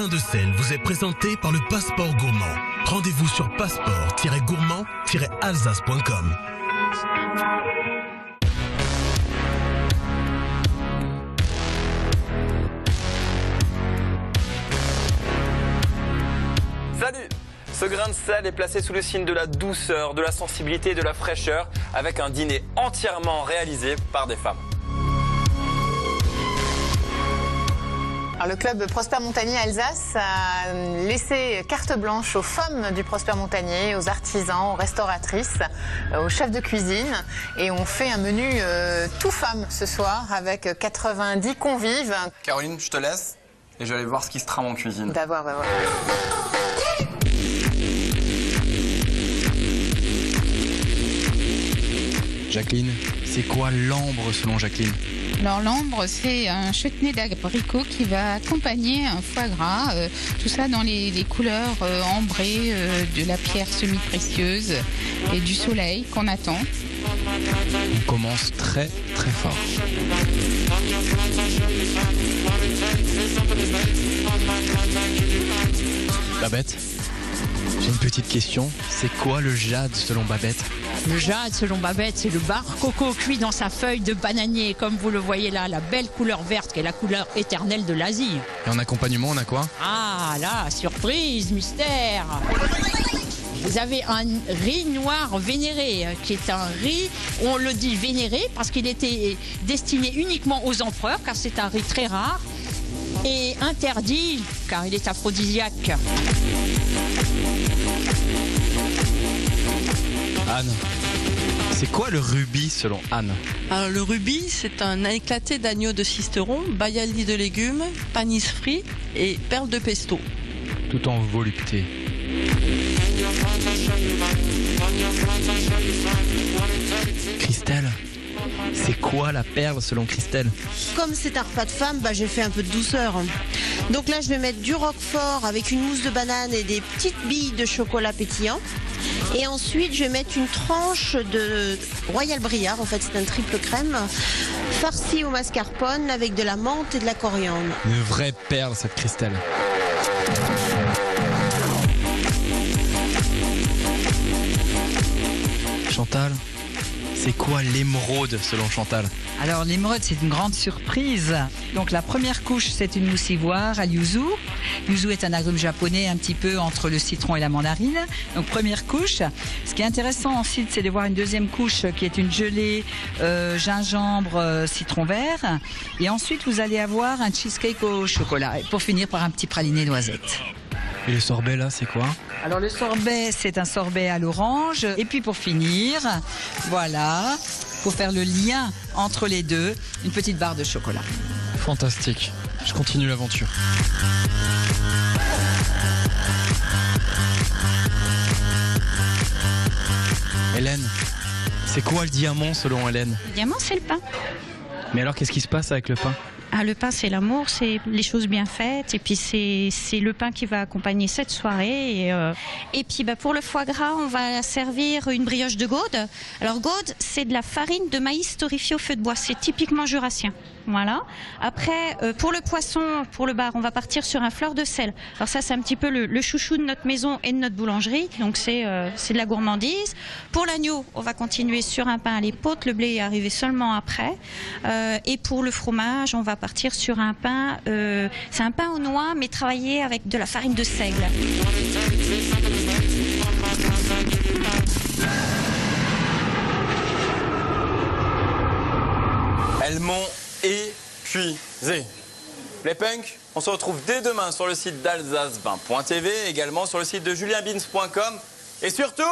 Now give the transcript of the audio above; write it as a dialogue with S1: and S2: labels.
S1: grain de sel vous est présenté par le Passeport Gourmand. Rendez-vous sur passeport-gourmand-alsace.com.
S2: Salut! Ce grain de sel est placé sous le signe de la douceur, de la sensibilité et de la fraîcheur, avec un dîner entièrement réalisé par des femmes.
S3: Alors, le club Prosper Montagnier Alsace a laissé carte blanche aux femmes du Prosper Montagnier, aux artisans, aux restauratrices, aux chefs de cuisine. Et on fait un menu tout femmes ce soir avec 90 convives.
S2: Caroline, je te laisse et je vais aller voir ce qui se trame en cuisine.
S3: D'avoir, ouais.
S4: Jacqueline, c'est quoi l'ambre selon Jacqueline?
S5: Alors l'ambre, c'est un chutney d'abricot qui va accompagner un foie gras, tout ça dans les couleurs ambrées de la pierre semi-précieuse et du soleil qu'on attend.
S4: On commence très très fort. Babette, j'ai une petite question. C'est quoi le jade selon Babette?
S6: Le jade, selon Babette, c'est le bar coco cuit dans sa feuille de bananier, comme vous le voyez là, la belle couleur verte qui est la couleur éternelle de l'Asie.
S4: Et en accompagnement, on a quoi?
S6: Ah là, surprise, mystère. Vous avez un riz noir vénéré, qui est un riz, on le dit vénéré, parce qu'il était destiné uniquement aux empereurs, car c'est un riz très rare, et interdit, car il est aphrodisiaque.
S4: Anne, c'est quoi le rubis selon Anne?
S7: Alors, le rubis, c'est un éclaté d'agneau de Sisteron, bayali de légumes, panis frit et perles de pesto.
S4: Tout en volupté. Christelle, c'est quoi la perle selon Christelle?
S8: Comme c'est un repas de femme, j'ai fait un peu de douceur. Donc là, je vais mettre du roquefort avec une mousse de banane et des petites billes de chocolat pétillant. Et ensuite, je vais mettre une tranche de Royal Briard, en fait c'est un triple crème, farci au mascarpone avec de la menthe et de la coriandre.
S4: Une vraie perle cette Christelle. Chantal, c'est quoi l'émeraude selon Chantal?
S9: Alors l'émeraude, c'est une grande surprise. Donc la première couche, c'est une mousse ivoire à yuzu. Yuzu est un agrume japonais un petit peu entre le citron et la mandarine. Donc première couche. Ce qui est intéressant ensuite, c'est de voir une deuxième couche qui est une gelée gingembre citron vert. Et ensuite, vous allez avoir un cheesecake au chocolat. Et pour finir par un petit praliné noisette.
S4: Et le sorbet là, c'est quoi?
S9: Alors le sorbet, c'est un sorbet à l'orange. Et puis pour finir, voilà, pour faire le lien entre les deux, une petite barre de chocolat.
S4: Fantastique. Je continue l'aventure. Hélène, c'est quoi le diamant selon Hélène?
S10: Le diamant, c'est le pain.
S4: Mais alors, qu'est-ce qui se passe avec le pain?
S10: Ah, le pain, c'est l'amour, c'est les choses bien faites. Et puis, c'est le pain qui va accompagner cette soirée. Et puis, pour le foie gras, on va servir une brioche de Gaude. Alors, Gaude, c'est de la farine de maïs torréfié au feu de bois. C'est typiquement jurassien. Voilà. Après, pour le poisson, pour le bar, on va partir sur un fleur de sel. Alors ça, c'est un petit peu le chouchou de notre maison et de notre boulangerie. Donc c'est de la gourmandise. Pour l'agneau, on va continuer sur un pain à l'épeautre. Le blé est arrivé seulement après. Et pour le fromage, on va partir sur un pain. C'est un pain aux noix, mais travaillé avec de la farine de seigle.
S2: Elles m'ont épuisé. Les punks, on se retrouve dès demain sur le site d'alsacebain.tv, également sur le site de julienbins.com et surtout...